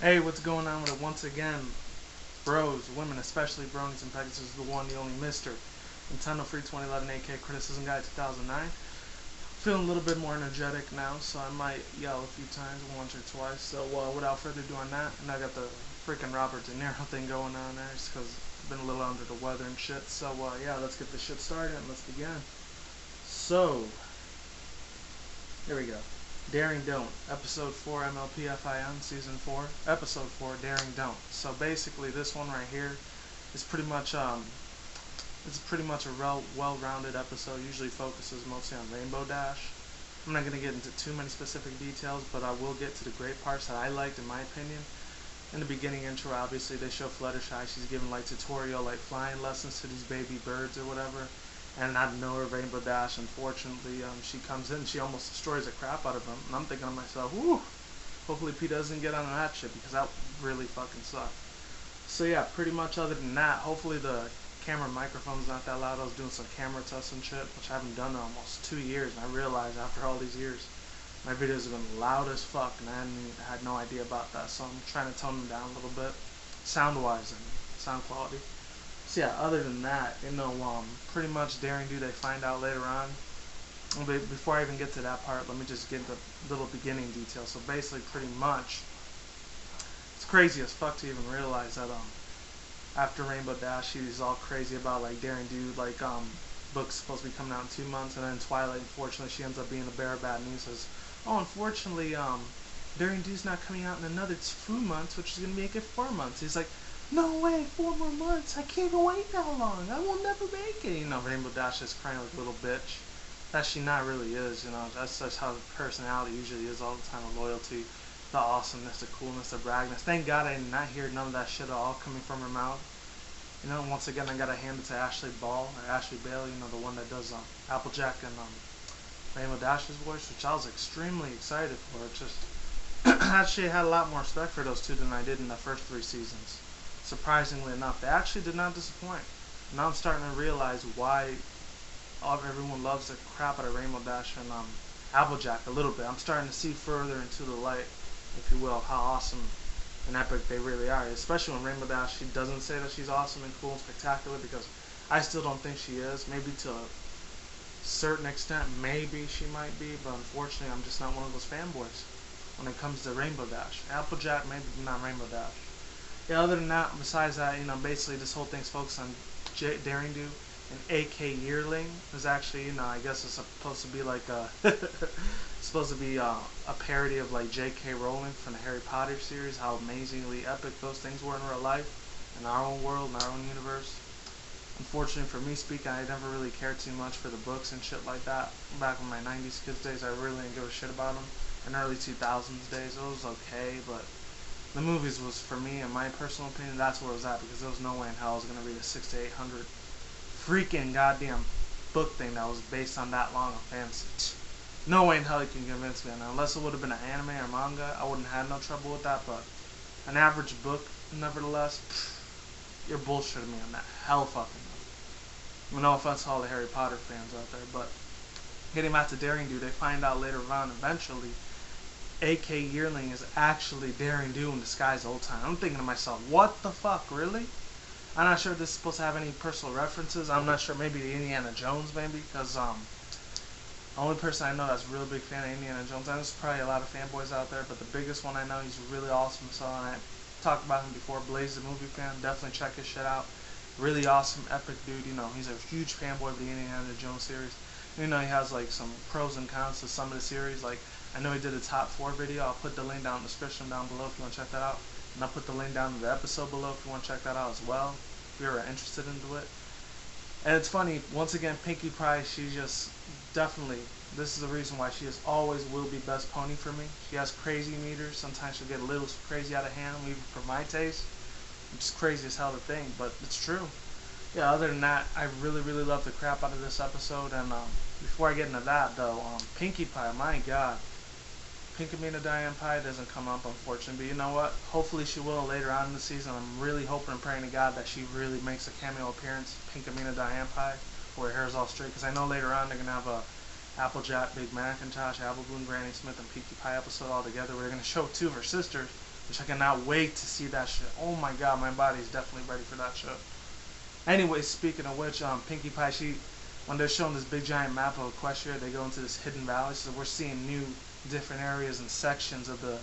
Hey, what's going on with it once again? Bros, women, especially bronies and pegasisters, the one, the only Mr. Nintendo Free 2011 AK Criticism Guide 2009. Feeling a little bit more energetic now, so I might yell a few times, once or twice. So without further ado on that, and I got the freaking Robert De Niro thing going on there, just because I've been a little under the weather and shit. So yeah, let's get this shit started and let's begin. So, here we go. Daring Don't, Episode 4, MLP FIM, Season 4, Episode 4, Daring Don't. So basically, this one right here is pretty much it's pretty much a well-rounded episode. Usually focuses mostly on Rainbow Dash. I'm not gonna get into too many specific details, but I will get to the great parts that I liked, in my opinion. In the beginning intro, obviously they show Fluttershy. She's giving like tutorial, like flying lessons to these baby birds or whatever. And out of nowhere, Rainbow Dash, unfortunately, she comes in, she almost destroys the crap out of him. And I'm thinking to myself, whoo, hopefully Pete doesn't get on that shit, because that really fucking sucked. So yeah, pretty much other than that, hopefully the camera microphone's not that loud. I was doing some camera tests and shit, which I haven't done in almost 2 years, and I realized after all these years, my videos have been loud as fuck, and I had no idea about that, so I'm trying to tone them down a little bit, sound-wise and sound quality. So yeah, other than that, pretty much Daring Do, they find out later on. Before I even get to that part, let me just get the little beginning details. So basically, pretty much, it's crazy as fuck to even realize that after Rainbow Dash, she's all crazy about like Daring Do, like book's supposed to be coming out in 2 months, and then Twilight, unfortunately, she ends up being the bearer of bad news. Says, oh, unfortunately, Daring Do's not coming out in another 2 months, which is gonna make it 4 months. He's like, no way, 4 more months, I can't wait that long, I will never make it. Rainbow Dash is crying like a little bitch. That she not really is, that's just how the personality usually is all the time, the loyalty, the awesomeness, the coolness, the braggness. Thank God I did not hear none of that shit at all coming from her mouth. Once again, I gotta hand it to Ashley Bailey, the one that does Applejack and Rainbow Dash's voice, which I was extremely excited for. It just, actually had a lot more respect for those two than I did in the first 3 seasons. Surprisingly enough, they actually did not disappoint. Now I'm starting to realize why everyone loves the crap out of Rainbow Dash and Applejack a little bit. I'm starting to see further into the light, if you will, how awesome and epic they really are. Especially when Rainbow Dash, she doesn't say that she's awesome and cool and spectacular, because I still don't think she is. Maybe to a certain extent, maybe she might be, but unfortunately I'm just not one of those fanboys when it comes to Rainbow Dash. Applejack, maybe not Rainbow Dash. Yeah, other than that, besides that, basically this whole thing's focused on Daring Do. An AK yearling is actually, I guess it's supposed to be like a supposed to be a parody of like J.K. Rowling from the Harry Potter series, how amazingly epic those things were in real life, in our own world, in our own universe. Unfortunately for me speaking, I never really cared too much for the books and shit like that. Back in my 90s kids days, I really didn't give a shit about them. In early 2000s days, it was okay, but the movies was, for me, in my personal opinion, that's where it was at, because there was no way in hell I was going to read a 600 to 800 freaking goddamn book thing that was based on that long of fantasy. No way in hell you can convince me on that. Unless it would have been an anime or manga, I wouldn't have had no trouble with that, but an average book, nevertheless, you're bullshitting me on that. Hell fucking no. No offense to all the Harry Potter fans out there, but getting back to Daring Do, they find out later on, eventually, AK Yearling is actually Daring Do in disguise the whole time. I'm thinking to myself, what the fuck, really? I'm not sure if this is supposed to have any personal references. I'm not sure, maybe Indiana Jones, maybe, because the only person I know that's a real big fan of Indiana Jones, and there's probably a lot of fanboys out there, but the biggest one I know, he's really awesome, so I talked about him before, Blaze the movie fan, definitely check his shit out. Really awesome, epic dude, he's a huge fanboy of the Indiana Jones series. He has like some pros and cons to some of the series, like I know he did a top 4 video. I'll put the link down in the description down below if you want to check that out. And I'll put the link down in the episode below if you want to check that out as well, if you're interested into it. And it's funny, once again, Pinkie Pie, she just definitely, this is the reason why she just always will be best pony for me. She has crazy meters. Sometimes she'll get a little crazy out of hand, even for my taste. It's crazy as hell to think, but it's true. Yeah, other than that, I really, really love the crap out of this episode. And before I get into that, though, Pinkie Pie, my God. Pinkamena Diane Pie doesn't come up, unfortunately, but you know what? Hopefully she will later on in the season. I'm really hoping and praying to God that she really makes a cameo appearance, Pinkamena Diane Pie, where her hair's all straight, because I know later on they're going to have a Applejack, Big Macintosh, Apple Bloom, Granny Smith, and Pinkie Pie episode all together, where they're going to show 2 of her sisters, which I cannot wait to see that shit. Oh my god, my body is definitely ready for that shit. Anyway, speaking of which, Pinkie Pie, when they're showing this big giant map of Equestria, they go into this hidden valley, so we're seeing new different areas and sections of the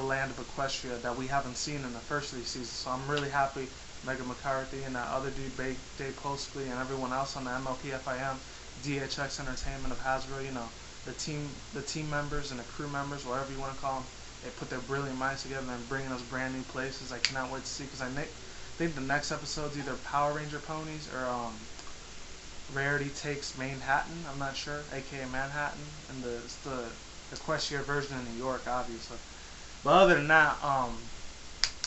land of Equestria that we haven't seen in the first 3 seasons. So I'm really happy Megan McCarthy and that other dude, Dave Postley, and everyone else on the MLP FIM, DHX Entertainment of Hasbro, you know, the team members and the crew members, whatever you want to call them, they put their brilliant minds together and bringing us brand new places. I cannot wait to see, because I think the next episode's either Power Ranger ponies or Rarity takes Manhattan. I'm not sure, aka Manhattan, and it's the Equestria version in New York, obviously. But other than that,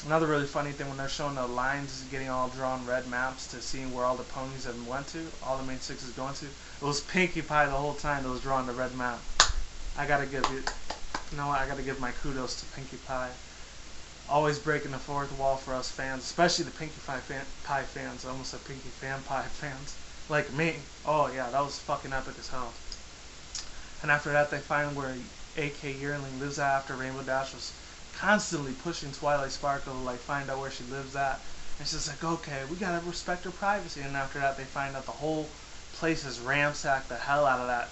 another really funny thing, when they're showing the lines getting all drawn red maps to seeing where all the ponies have went to, all the main 6 is going to, it was Pinkie Pie the whole time that was drawing the red map. I gotta give you know what, I gotta give my kudos to Pinkie Pie. Always breaking the fourth wall for us fans, especially the Pinkie Pie fans. I almost said Pinkie Fan Pie fans, like me. Oh yeah, that was fucking epic as hell. And after that, they find where AK Yearling lives at, after Rainbow Dash was constantly pushing Twilight Sparkle to like find out where she lives at. And she's like, okay, we gotta respect her privacy. And after that, they find out the whole place is ransacked the hell out of that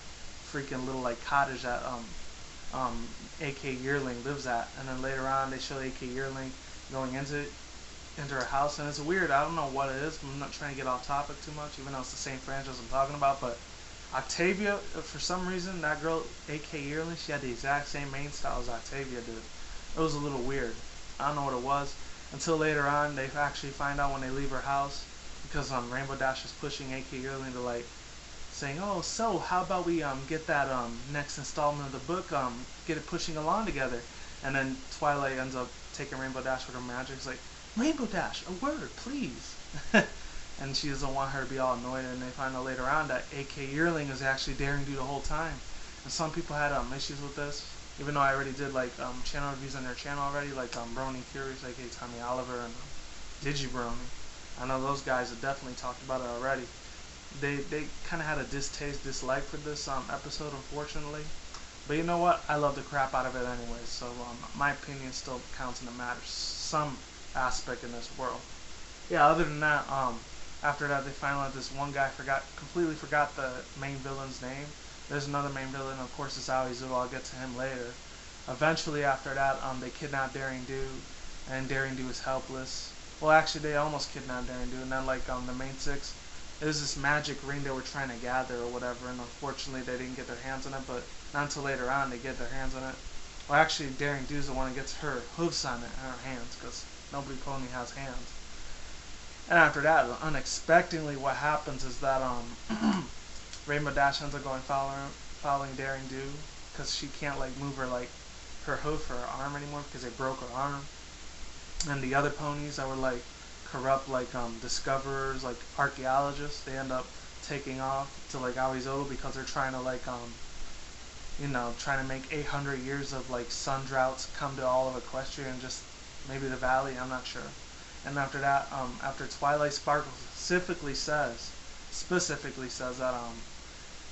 freaking little like cottage that AK Yearling lives at. And then later on, they show AK Yearling going into her house, and it's weird. I don't know what it is. I'm not trying to get off topic too much, even though it's the same franchise I'm talking about. But Octavia, for some reason, that girl AK Yearling, she had the exact same main style as Octavia did. It was a little weird. I don't know what it was. Until later on, they actually find out when they leave her house, because Rainbow Dash is pushing AK Yearling to like saying, oh, so how about we get that next installment of the book, get it pushing along together. And then Twilight ends up taking Rainbow Dash with her magic. It's like, Rainbow Dash, a word, please. And she doesn't want her to be all annoyed. And they find out later on that AK Yearling is actually Daring Do the whole time. And some people had issues with this, even though I already did like channel reviews on their channel already, like Brony Curious, aka Tommy Oliver, and Digibrony. I know those guys have definitely talked about it already. They kind of had a dislike for this episode, unfortunately. But you know what? I love the crap out of it anyway. So my opinion still counts and it matters some aspect in this world. Yeah. Other than that, after that, they find out this one guy completely forgot the main villain's name. There's another main villain, of course, it's Aoizu. I'll get to him later. Eventually, after that, they kidnap Daring Do, and Daring Do is helpless. Well, actually, they almost kidnapped Daring Do, and then like the main 6. It was this magic ring they were trying to gather or whatever, and unfortunately they didn't get their hands on it, but not until later on they get their hands on it. Well, actually, Daring Do's the one that gets her hooves on it, and her hands, because nobody pony has hands. And after that, unexpectedly, what happens is that Rainbow Dash ends up going following Daring Do, because she can't like move her hoof or her arm anymore because they broke her arm. And the other ponies that were like corrupt, like discoverers, like archaeologists, they end up taking off to like Aoizu because they're trying to like trying to make 800 years of like sun droughts come to all of Equestria and just maybe the valley, I'm not sure. And after that, after Twilight Sparkle specifically says that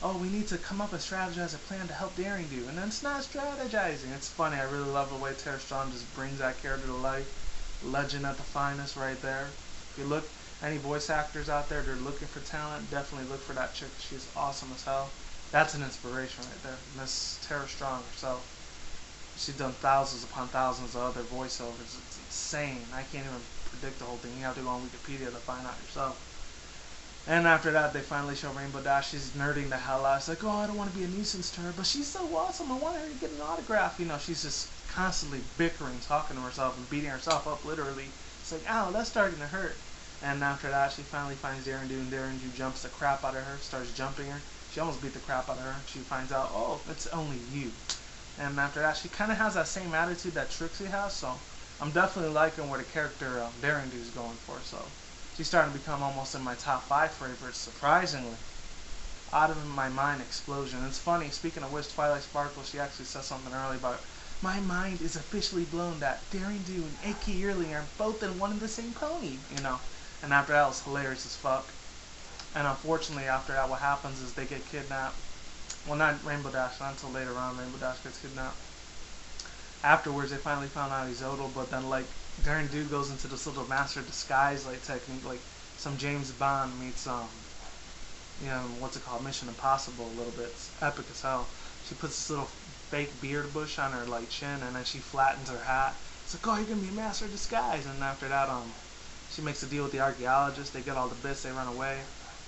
oh, we need to come up and strategize a plan to help Daring Do, and then it's not strategizing. It's funny. I really love the way Tara Strong just brings that character to life. Legend at the finest, right there. If you look, any voice actors out there, they're looking for talent, definitely look for that chick. She's awesome as hell. That's an inspiration right there. Miss Tara Strong herself. She's done thousands upon thousands of other voiceovers. It's insane. I can't even predict the whole thing. You have to go on Wikipedia to find out yourself. And after that, they finally show Rainbow Dash. She's nerding the hell out. It's like, oh, I don't want to be a nuisance to her, but she's so awesome. I want her to get an autograph. You know, she's just constantly bickering, talking to herself, and beating herself up, literally. It's like, ow, that's starting to hurt. And after that, she finally finds Daring Do, and Daring Do jumps the crap out of her, starts jumping her. She almost beat the crap out of her. She finds out, oh, it's only you. And after that, she kind of has that same attitude that Trixie has, so I'm definitely liking where the character Daring Do is going for, so she's starting to become almost in my top 5 favorites, surprisingly. Out of my mind explosion. It's funny, speaking of which, Twilight Sparkle, she actually said something early about, my mind is officially blown that Daring Do and AK Yearling are both in one and the same pony, you know. And after that, it was hilarious as fuck. And unfortunately, after that, what happens is they get kidnapped. Well, not Rainbow Dash, not until later on Rainbow Dash gets kidnapped. afterwards they finally found out he's Odal, but then like Darren Dude goes into this little master disguise like technique, like some James Bond meets you know, what's it called, Mission Impossible a little bit. It's epic as hell. She puts this little fake beard bush on her like chin, and then she flattens her hat. It's like, oh, you're gonna be a master of disguise. And after that, she makes a deal with the archaeologist. They get all the bits. They run away.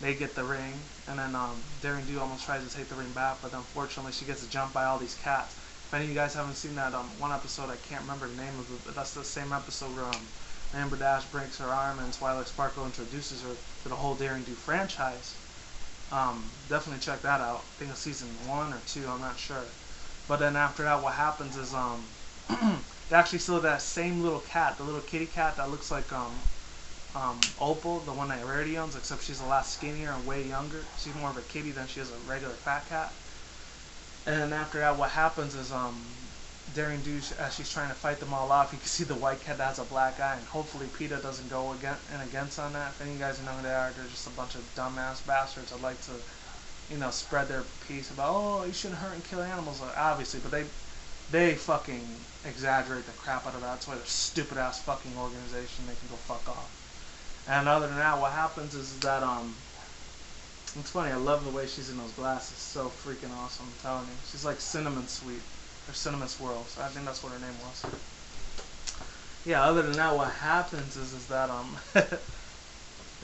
They get the ring, and then Daring Do almost tries to take the ring back, but unfortunately she gets jumped by all these cats. If any of you guys haven't seen that one episode, I can't remember the name of it, but that's the same episode where Amber Dash breaks her arm and Twilight Sparkle introduces her to the whole Daring Do franchise. Definitely check that out. I think it's season 1 or 2, I'm not sure. But then after that, what happens is they actually still that same little cat, the little kitty cat that looks like Opal, the one that Rarity owns, except she's a lot skinnier and way younger. She's more of a kitty than she is a regular fat cat. And then after that, what happens is Daring Do, as she's trying to fight them all off, you can see the white cat that has a black eye, and hopefully PETA doesn't go against on that. If any of you guys know who they are, they're just a bunch of dumbass bastards that like to, you know, spread their piece about, oh, you shouldn't hurt and kill animals, obviously, but they fucking exaggerate the crap out of that. That's why they're stupid ass fucking organization. They can go fuck off. And other than that, what happens is that it's funny. I love the way she's in those glasses. So freaking awesome. I'm telling you, she's like Cinnamon Sweet or Cinnamon Swirl. So I think that's what her name was. Yeah. Other than that, what happens is that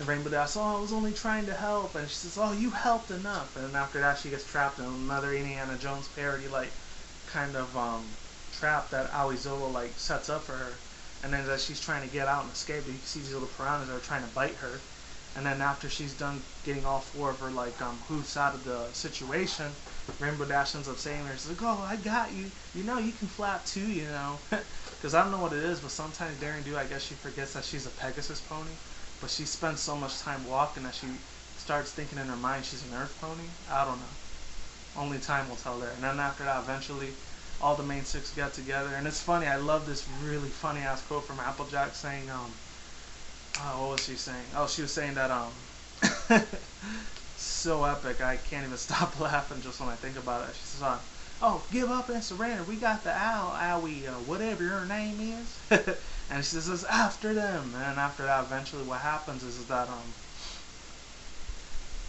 Rainbow Dash, oh, I was only trying to help, and she says, oh, you helped enough. And then after that, she gets trapped in another Indiana Jones parody, like kind of trap that Aoizola like sets up for her. And then as she's trying to get out and escape, you can see these little piranhas that are trying to bite her. And then after she's done getting all 4 of her like hoofs out of the situation, Rainbow Dash ends up saying to her, she's like, oh, I got you. You know, you can flap too, you know. Because I don't know what it is, but sometimes Daring Do, I guess she forgets that she's a Pegasus pony. But she spends so much time walking that she starts thinking in her mind she's an Earth pony. I don't know. Only time will tell there. And then after that, eventually, all the main 6 get together. And it's funny, I love this really funny ass quote from Applejack saying, what was she saying? Oh, she was saying that, so epic, I can't even stop laughing just when I think about it. She says, oh, give up and surrender. We got the Owie, whatever your name is. And she says, after them. And after that, eventually what happens is that,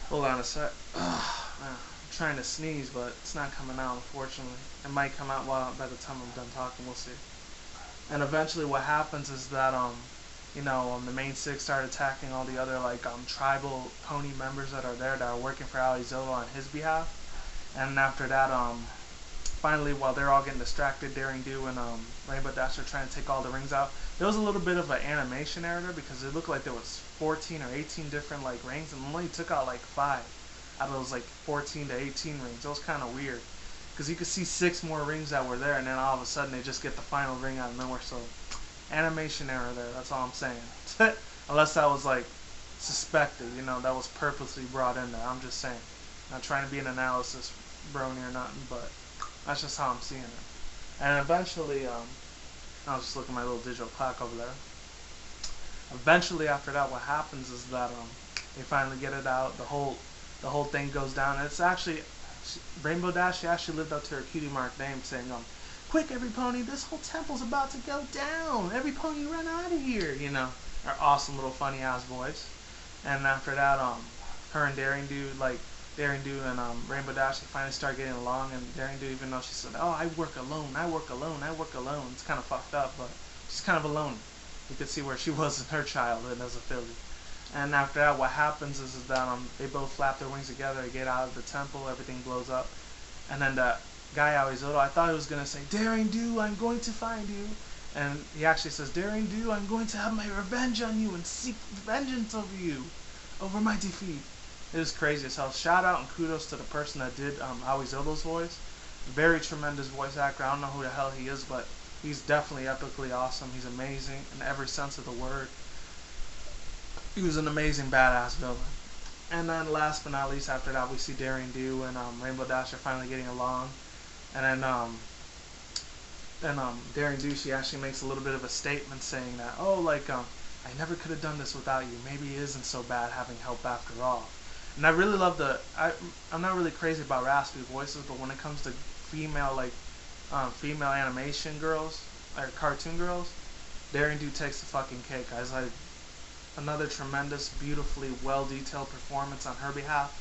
hold on a sec. I'm trying to sneeze, but it's not coming out, unfortunately. It might come out by the time I'm done talking, we'll see. And eventually what happens is that, you know, the main 6 start attacking all the other, like, tribal pony members that are there that are working for Aoizola on his behalf. And after that, finally, while they're all getting distracted, Daring Do and Rainbow Dash are trying to take all the rings out. There was a little bit of an animation error there because it looked like there was 14 or 18 different, like, rings, and only took out, like, 5 out of those, like, 14 to 18 rings. It was kind of weird because you could see 6 more rings that were there, and then all of a sudden they just get the final ring out of nowhere. So animation error there, that's all I'm saying. Unless that was like suspected, you know, that was purposely brought in there. I'm just saying, not trying to be an analysis brony or nothing, but that's just how I'm seeing it. And eventually, I was just looking at my little digital clock over there. Eventually, after that, what happens is that they finally get it out. The whole thing goes down. And it's actually Rainbow Dash. She actually lived up to her cutie mark name, saying, quick, every pony, this whole temple's about to go down. Every pony run out of here, you know. Her awesome little funny ass voice. And after that, her and Daring Do, like, Daring Do and Rainbow Dash, they finally start getting along. And Daring Do, even though she said, oh, I work alone, I work alone, I work alone. It's kind of fucked up, but she's kind of alone. You could see where she was in her childhood as a filly. And after that, what happens is that they both flap their wings together, they get out of the temple, everything blows up. And then the guy Aoizola, I thought he was going to say, Daring Do, I'm going to find you. And he actually says, Daring Do, I'm going to have my revenge on you and seek vengeance over you, over my defeat. It was crazy as hell. Shout out and kudos to the person that did Aoizola's voice. Very tremendous voice actor. I don't know who the hell he is, but he's definitely epically awesome. He's amazing in every sense of the word. He was an amazing badass villain. And then last but not least, after that, we see Daring Do and Rainbow Dash are finally getting along. And then Daring Do, she actually makes a little bit of a statement saying that, oh, like, I never could have done this without you. Maybe it isn't so bad having help after all. And I really love I'm not really crazy about raspy voices, but when it comes to female, like, female animation girls, or cartoon girls, Daring Do takes the fucking cake, guys. Another tremendous, beautifully well-detailed performance on her behalf.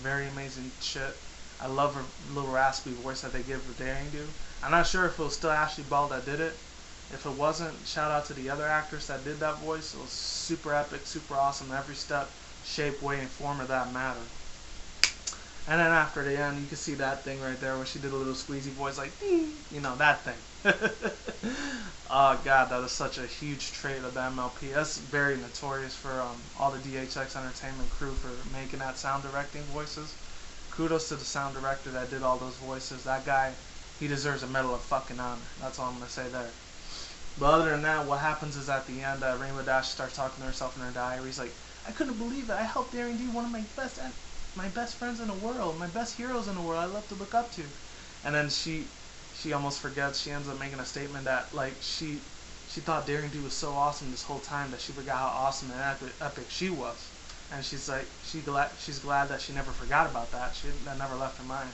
Very amazing shit. I love her little raspy voice that they give for Daring Do. I'm not sure if it was still Ashley Ball that did it. If it wasn't, shout out to the other actress that did that voice. It was super epic, super awesome, every step, shape, way, and form of that matter. And then after the end, you can see that thing right there where she did a little squeezy voice like, ding, you know, that thing. Oh god, that is such a huge trait of the MLP. That's very notorious for all the DHX Entertainment crew for making that sound directing voices. Kudos to the sound director that did all those voices. That guy, he deserves a Medal of fucking honor. That's all I'm going to say there. But other than that, what happens is at the end, Rainbow Dash starts talking to herself in her diary. He's like, I couldn't believe it. I helped Daring Do, one of my best friends in the world, my best heroes in the world, I love to look up to. And then she almost forgets, she ends up making a statement that, like, she thought Daring Do was so awesome this whole time that she forgot how awesome and epic she was. And she's like, she's glad that she never forgot about that. That never left her mind.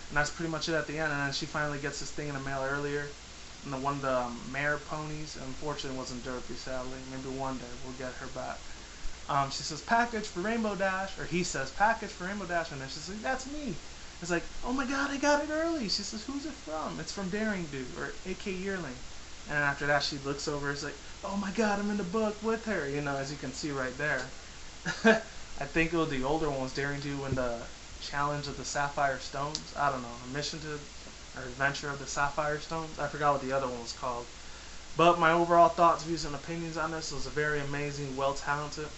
And that's pretty much it at the end. And then she finally gets this thing in the mail earlier. And one of the mare ponies, unfortunately, wasn't Derpy, sadly. Maybe one day we'll get her back. She says, package for Rainbow Dash, or he says, package for Rainbow Dash, and then she's like, that's me. It's like, oh my god, I got it early. She says, who's it from? It's from Daring Do, or AK Yearling. And after that, she looks over, it's like, oh my god, I'm in the book with her, you know, as you can see right there. I think it was the older ones, Daring Do in the Challenge of the Sapphire Stones. I don't know, a mission to, or Adventure of the Sapphire Stones. I forgot what the other one was called. But my overall thoughts, views, and opinions on this was a very amazing, well-talented.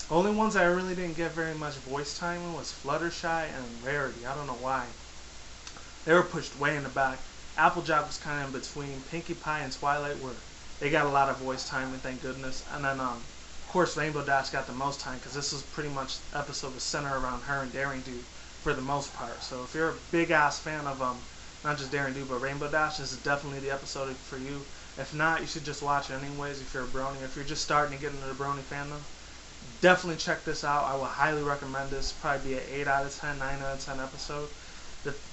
Only ones I really didn't get very much voice time in was Fluttershy and Rarity. I don't know why. They were pushed way in the back. Applejack was kind of in between. Pinkie Pie and Twilight they got a lot of voice time, and thank goodness. And then, of course, Rainbow Dash got the most time because this was pretty much the episode was centered around her and Daring Do for the most part. So if you're a big-ass fan of not just Daring Do, but Rainbow Dash, this is definitely the episode for you. If not, you should just watch it anyways if you're a brony. If you're just starting to get into the brony fandom, definitely check this out. I will highly recommend this. Probably be an 8 out of 10, 9 out of 10 episode.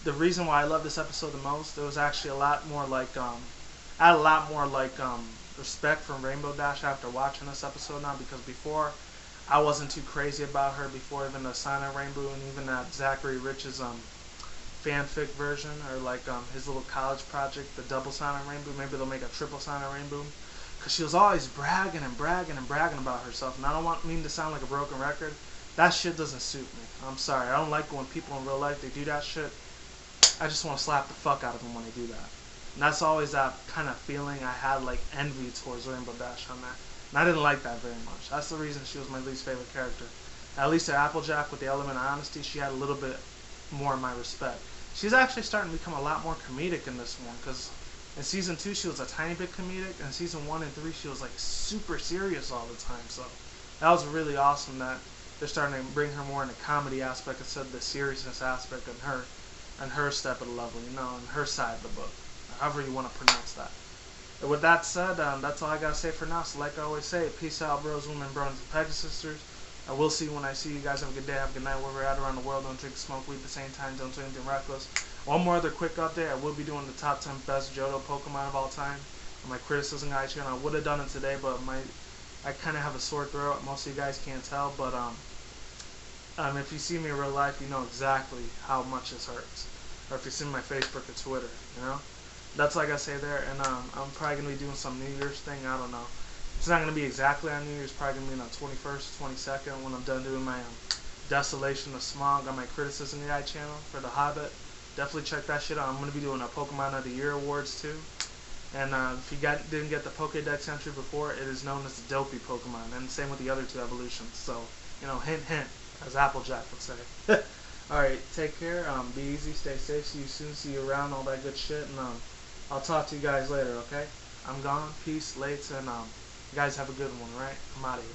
The reason why I love this episode the most, there was actually a lot more like, I had a lot more like respect from Rainbow Dash after watching this episode now, because before I wasn't too crazy about her before even the Silent Rainbow and even that Zachary Rich's fanfic version, or like his little college project, the double Silent Rainbow. Maybe they'll make a triple Silent Rainbow. Because she was always bragging and bragging and bragging about herself. And I don't mean to sound like a broken record. That shit doesn't suit me. I'm sorry. I don't like when people in real life, they do that shit. I just want to slap the fuck out of them when they do that. And that's always that kind of feeling I had, like envy towards Rainbow Dash on that. And I didn't like that very much. That's the reason she was my least favorite character. At least at Applejack, with the element of honesty, she had a little bit more of my respect. She's actually starting to become a lot more comedic in this one, because in Season 2 she was a tiny bit comedic, and in Season 1 and 3 she was like super serious all the time. So that was really awesome that they're starting to bring her more in the comedy aspect instead of the seriousness aspect of her and her step of the level, you know, and her side of the book, however you want to pronounce that. And with that said, that's all I gotta say for now. So like I always say, peace out, bros, women, bronies, and pegasisters. I will see you when I see you guys. Have a good day, have a good night, wherever you're at around the world. Don't drink, smoke weed at the same time. Don't do anything reckless. One more other quick update. I will be doing the top 10 best Johto Pokemon of all time on my criticism guide channel. I would have done it today, but I kind of have a sore throat. Most of you guys can't tell, but if you see me in real life, you know exactly how much this hurts. Or if you see my Facebook or Twitter, you know. That's like I say there. And I'm probably gonna be doing some New Year's thing. I don't know. It's not going to be exactly on New Year's, probably going to be on the 21st, 22nd, when I'm done doing my Desolation of Smog on my Criticism Guide channel for The Hobbit. Definitely check that shit out. I'm going to be doing a Pokemon of the Year awards too. And if you didn't get the Pokédex entry before, it is known as the Dopey Pokemon, and same with the other two evolutions. So, you know, hint, hint, as Applejack would say. Alright, take care, be easy, stay safe, see you soon, see you around, all that good shit, and I'll talk to you guys later, okay? I'm gone, peace, lates, and you guys have a good one, right? I'm out of here.